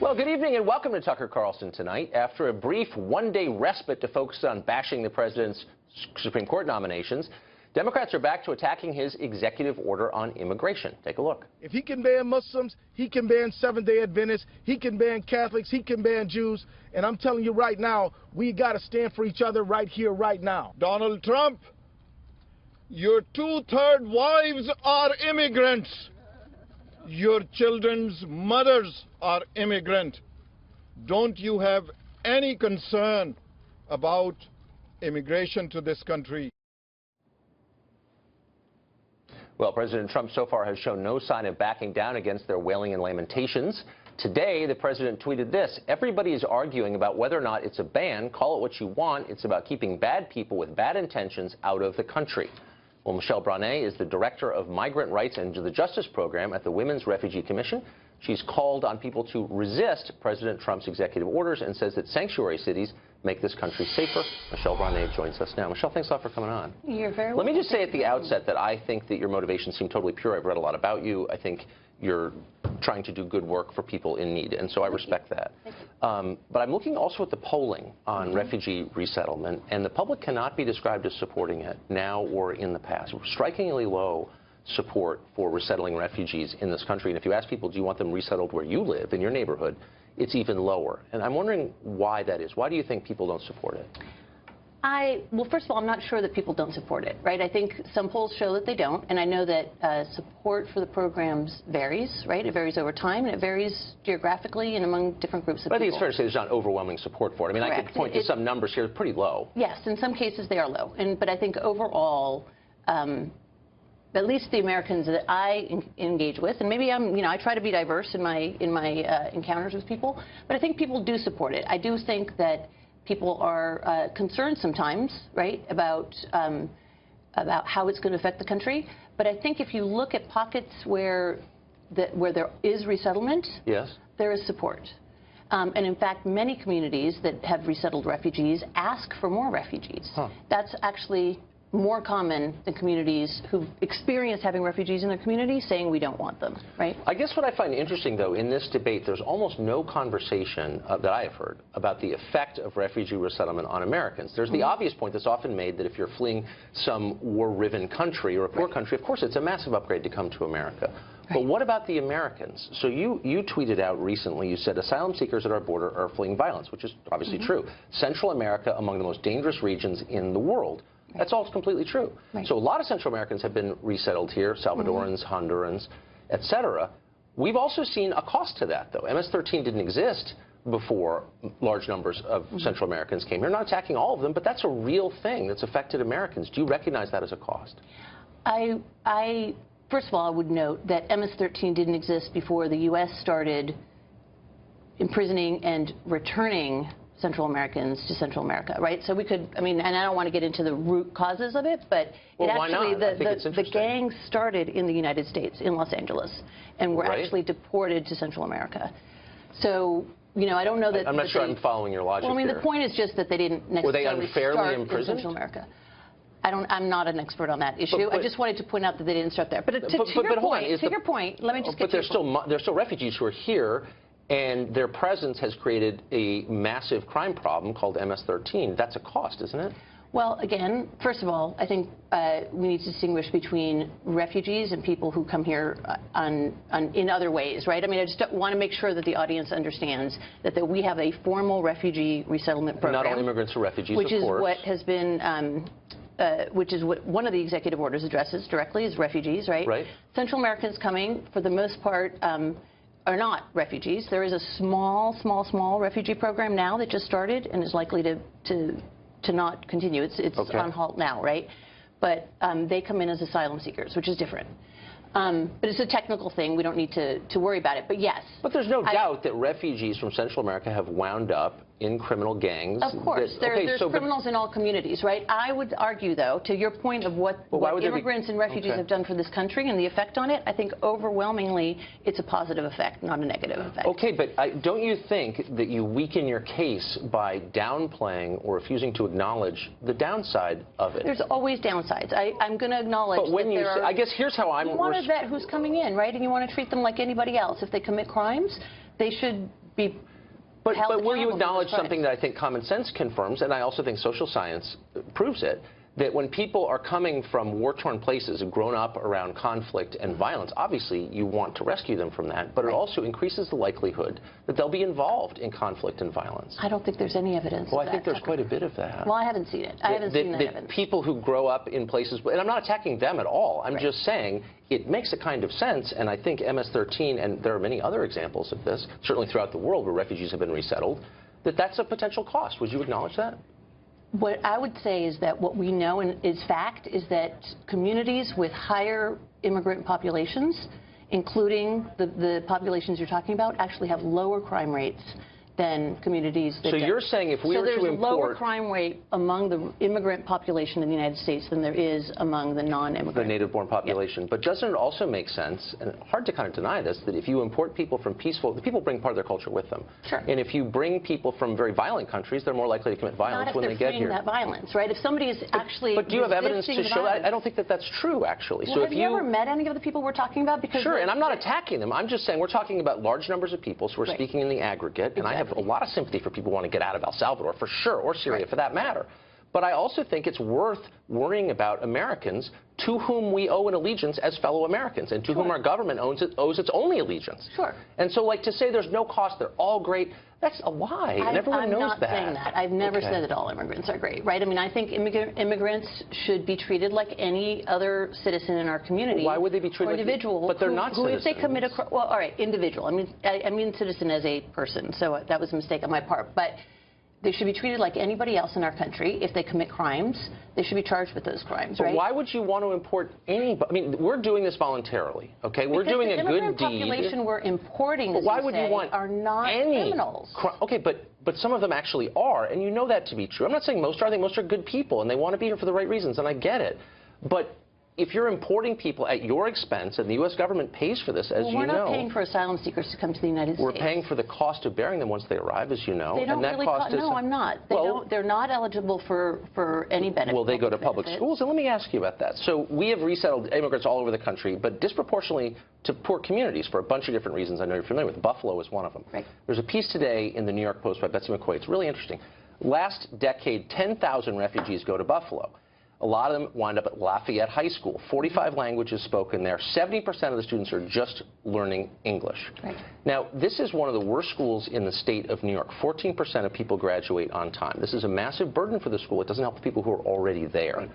Well, good evening and welcome to Tucker Carlson tonight. After a brief one-day respite to focus on bashing the president's Supreme Court nominations, Democrats are back to attacking his executive order on immigration. Take a look. If he can ban Muslims, he can ban Seventh-day Adventists, he can ban Catholics, he can ban Jews. And I'm telling you right now, we got to stand for each other right here, right now. Donald Trump, your two-thirds wives are immigrants. Your children's mothers are immigrant. Don't you have any concern about immigration to this country? Well, President Trump so far has shown no sign of backing down against their wailing and lamentations. Today, the president tweeted this: "Everybody is arguing about whether or not it's a ban. Call it what you want. It's about keeping bad people with bad intentions out of the country." Well, Michelle Brane is the director of Migrant Rights and the Justice Program at the Women's Refugee Commission. She's called on people to resist President Trump's executive orders and says that sanctuary cities make this country safer. Michelle Brane joins us now. Michelle, thanks a lot for coming on. You're very welcome. Let me just say at the outset that I think that your motivations seem totally pure. I've read a lot about you. I think you're trying to do good work for people in need, and so I respect that. But I'm looking also at the polling on refugee resettlement, and the public cannot be described as supporting it now or in the past. Strikingly low support for resettling refugees in this country. And if you ask people, do you want them resettled where you live, in your neighborhood, it's even lower. And I'm wondering why that is. Why do you think people don't support it? Well, first of all, I'm not sure that people don't support it, right? I think some polls show that they don't, and I know that support for the programs varies, right? It varies over time, and it varies geographically and among different groups of people. But I think it's fair to say there's not overwhelming support for it. I mean, correct. I could point to some numbers here pretty low. Yes, in some cases they are low, but I think overall, at least the Americans that I engage with, and maybe I try to be diverse in my encounters with people, but I think people do support it. I do think that people are concerned sometimes, right, about how it's going to affect the country. But I think if you look at pockets where there is resettlement, yes, there is support. And in fact, many communities that have resettled refugees ask for more refugees. That's actually more common than communities who've experienced having refugees in their community saying we don't want them, right? I guess what I find interesting, though, in this debate, there's almost no conversation that I have heard about the effect of refugee resettlement on Americans. There's the obvious point that's often made that if you're fleeing some war-riven country or a poor country, of course, it's a massive upgrade to come to America. But what about the Americans? So you tweeted out recently, you said asylum seekers at our border are fleeing violence, which is obviously true. Central America, among the most dangerous regions in the world. That's all completely true. So a lot of Central Americans have been resettled here, Salvadorans, Hondurans, et cetera. We've also seen a cost to that, though. MS-13 didn't exist before large numbers of Central Americans came here. Not attacking all of them, but that's a real thing that's affected Americans. Do you recognize that as a cost? First of all, I would note that MS-13 didn't exist before the U.S. started imprisoning and returning Central Americans to Central America, right? So we could, and I don't want to get into the root causes of it, but the gangs started in the United States, in Los Angeles, and were actually deported to Central America. So, I don't know that... I'm not sure I'm following your logic Well, here. The point is just that they didn't necessarily start in Central America. I'm not an expert on that issue. I just wanted to point out that they didn't start there. But to your point, let me just get to your point. But there's still refugees who are here, and their presence has created a massive crime problem called MS-13. That's a cost, isn't it? Well, again, first of all, I think we need to distinguish between refugees and people who come here in other ways, right? I just want to make sure that the audience understands that we have a formal refugee resettlement program. Not all immigrants are refugees, which of course. Is what has been... which is what one of the executive orders addresses directly, is refugees, right? Right. Central Americans coming, for the most part, are not refugees. There is a small refugee program now that just started and is likely to not continue. It's on halt now, right? But they come in as asylum seekers, which is different. But it's a technical thing. We don't need to worry about it. But yes. But there's no doubt that refugees from Central America have wound up in criminal gangs. Of course. There's criminals in all communities, right? I would argue, though, to your point of what immigrants and refugees have done for this country and the effect on it, I think overwhelmingly it's a positive effect, not a negative effect. Okay, but don't you think that you weaken your case by downplaying or refusing to acknowledge the downside of it? There's always downsides. I'm going to acknowledge but when that I guess here's how I'm... You want a vet who's coming in, right? And you want to treat them like anybody else. If they commit crimes, they should be But held will you accountable for acknowledge those crimes. something that I think common sense confirms, and I also think social science proves it, that when people are coming from war-torn places and grown up around conflict and violence, obviously you want to rescue them from that, but it also increases the likelihood that they'll be involved in conflict and violence. I don't think there's any evidence Well, of I think that, there's quite a bit of that. Well, I haven't seen it. I haven't seen that evidence. People who grow up in places, and I'm not attacking them at all, I'm just saying it makes a kind of sense, and I think MS-13, and there are many other examples of this, certainly throughout the world where refugees have been resettled, that's a potential cost. Would you acknowledge that? What I would say is that what we know and is fact is that communities with higher immigrant populations, including the populations you're talking about, actually have lower crime rates than communities that So don't. you're saying if we were to import... So there's a lower crime rate among the immigrant population in the United States than there is among the non-immigrant. The native-born population. Yep. But doesn't it also make sense, and hard to kind of deny this, that if you import people from peaceful... The people bring part of their culture with them. Sure. And if you bring people from very violent countries, they're more likely to commit violence when they get here. Not if they're fleeing that violence, right? If somebody is actually But do you have evidence to show that? I don't think that that's true, actually. Well, so have if you ever met any of the people we're talking about? Because sure, and I'm not attacking them. I'm just saying we're talking about large numbers of people, so we're speaking in the aggregate, and I have a lot of sympathy for people who want to get out of El Salvador, for sure, or Syria, for that matter. But I also think it's worth worrying about Americans to whom we owe an allegiance as fellow Americans, and to whom our government owes its only allegiance. Sure. And so, like, to say there's no cost, they're all great, that's a lie, and everyone knows that. I'm not saying that. I've never said that all immigrants are great, right? I mean, I think immigrants should be treated like any other citizen in our community. Why would they be treated like individual? But they're not citizens. Who, if they commit a crime, well, all right, individual. I mean citizen as a person, so that was a mistake on my part. But they should be treated like anybody else in our country. If they commit crimes, they should be charged with those crimes, right? But why would you want to import anybody? I mean, we're doing this voluntarily, okay? We're doing a good deed. The immigrant population we're importing, as why you would say, you want are not criminals. Okay, but some of them actually are, and you know that to be true. I'm not saying most are. I think most are good people, and they want to be here for the right reasons, and I get it. But if you're importing people at your expense, and the U.S. government pays for this, as you know... We're not paying for asylum seekers to come to the United States. We're paying for the cost of bearing them once they arrive, as you know. They don't and that really cost is... No, I'm not. They're not eligible for any benefit. Well, they go to public schools, and let me ask you about that. So we have resettled immigrants all over the country, but disproportionately to poor communities for a bunch of different reasons I know you're familiar with. Buffalo is one of them. Right. There's a piece today in the New York Post by Betsy McQuaid. It's really interesting. Last decade, 10,000 refugees go to Buffalo. A lot of them wind up at Lafayette High School. 45 languages spoken there. 70% of the students are just learning English. Right. Now, this is one of the worst schools in the state of New York. 14% of people graduate on time. This is a massive burden for the school. It doesn't help the people who are already there. Right.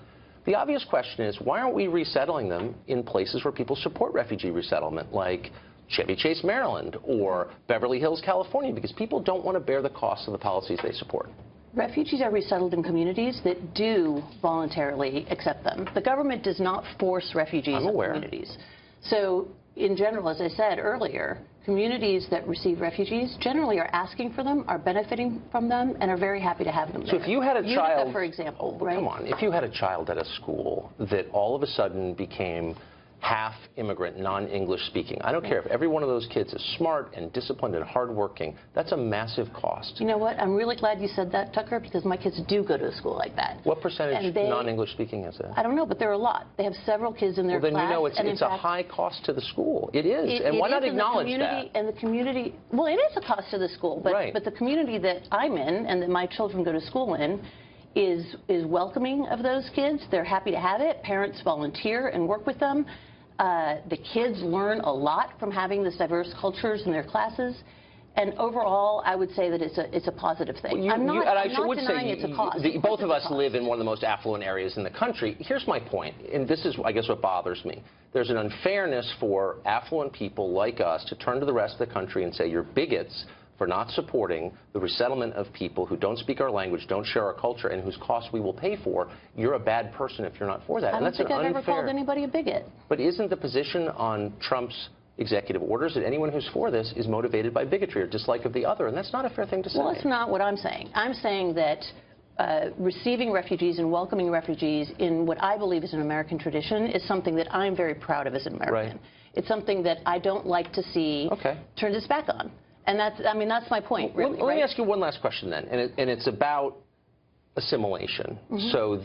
The obvious question is, why aren't we resettling them in places where people support refugee resettlement, like Chevy Chase, Maryland, or Beverly Hills, California? Because people don't want to bear the cost of the policies they support. Refugees are resettled in communities that do voluntarily accept them. The government does not force refugees in communities. So, in general, as I said earlier, communities that receive refugees generally are asking for them, are benefiting from them, and are very happy to have them there. So if you had a child... Utica, for example, right? Come on. If you had a child at a school that all of a sudden became half immigrant, non-English speaking. I don't care if every one of those kids is smart and disciplined and hardworking. That's a massive cost. You know what? I'm really glad you said that, Tucker, because my kids do go to a school like that. What percentage non-English speaking is that? I don't know, but there are a lot. They have several kids in their class. Well, then you know it's a high cost to the school. It is. And why not acknowledge that? And the community, well, it is a cost to the school, but the community that I'm in and that my children go to school in is welcoming of those kids. They're happy to have it. Parents volunteer and work with them. The kids learn a lot from having this diverse cultures in their classes. And overall, I would say that it's a positive thing. I'm not denying it's a cost. Both of us live in one of the most affluent areas in the country. Here's my point, and this is, I guess, what bothers me. There's an unfairness for affluent people like us to turn to the rest of the country and say, you're bigots for not supporting the resettlement of people who don't speak our language, don't share our culture, and whose costs we will pay for. You're a bad person if you're not for that. I don't think I've ever called anybody a bigot. But isn't the position on Trump's executive orders that anyone who's for this is motivated by bigotry or dislike of the other? And that's not a fair thing to say. Well, that's not what I'm saying. I'm saying that receiving refugees and welcoming refugees in what I believe is an American tradition is something that I'm very proud of as an American. Right. It's something that I don't like to see turned its back on. And that's, I mean, that's my point, really. Let me ask you one last question then, and it's about assimilation. So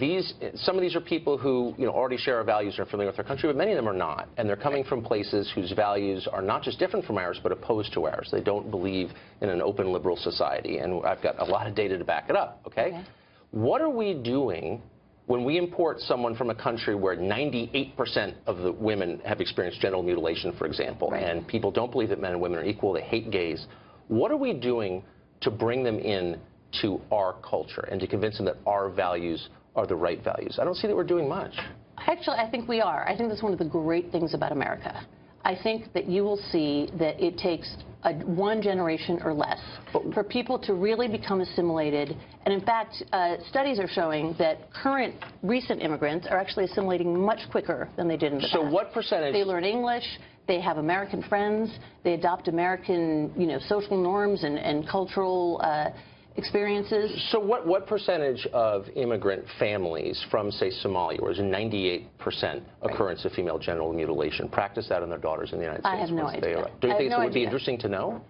some of these are people who already share our values and are familiar with our country, but many of them are not. And they're coming from places whose values are not just different from ours, but opposed to ours. They don't believe in an open liberal society. And I've got a lot of data to back it up, okay? What are we doing when we import someone from a country where 98% of the women have experienced genital mutilation, for example, and people don't believe that men and women are equal, they hate gays? What are we doing to bring them in to our culture and to convince them that our values are the right values? I don't see that we're doing much. Actually, I think we are. I think that's one of the great things about America. I think that you will see that it takes one generation or less for people to really become assimilated. And in fact, studies are showing that recent immigrants are actually assimilating much quicker than they did in the past. So what percentage? They learn English. They have American friends. They adopt American, social norms and cultural experiences. So what percentage of immigrant families from, say, Somalia, where there's a 98% occurrence of female genital mutilation, practice that on their daughters in the United States? I have no idea. Do you think it would be interesting to know?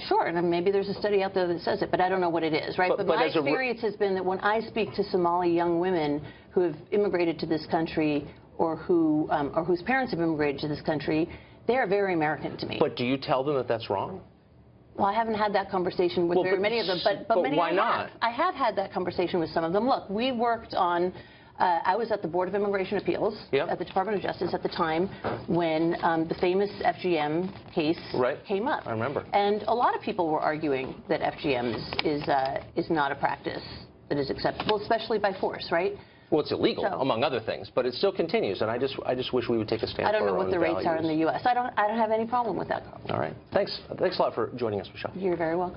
Sure, and maybe there's a study out there that says it, but I don't know what it is, right? But my experience has been that when I speak to Somali young women who have immigrated to this country or whose parents have immigrated to this country, they are very American to me. But do you tell them that that's wrong? Well, I haven't had that conversation with very many of them, but many why not? I have had that conversation with some of them. Look, we worked on, I was at the Board of Immigration Appeals at the Department of Justice at the time when the famous FGM case came up. I remember. And a lot of people were arguing that FGM is not a practice that is acceptable, especially by force, right? Well, it's illegal, among other things, but it still continues, and I just wish we would take a stand. I don't for know our what own the rates values. are in the U.S. I don't have any problem with that. All right. Thanks a lot for joining us, Michelle. You're very welcome.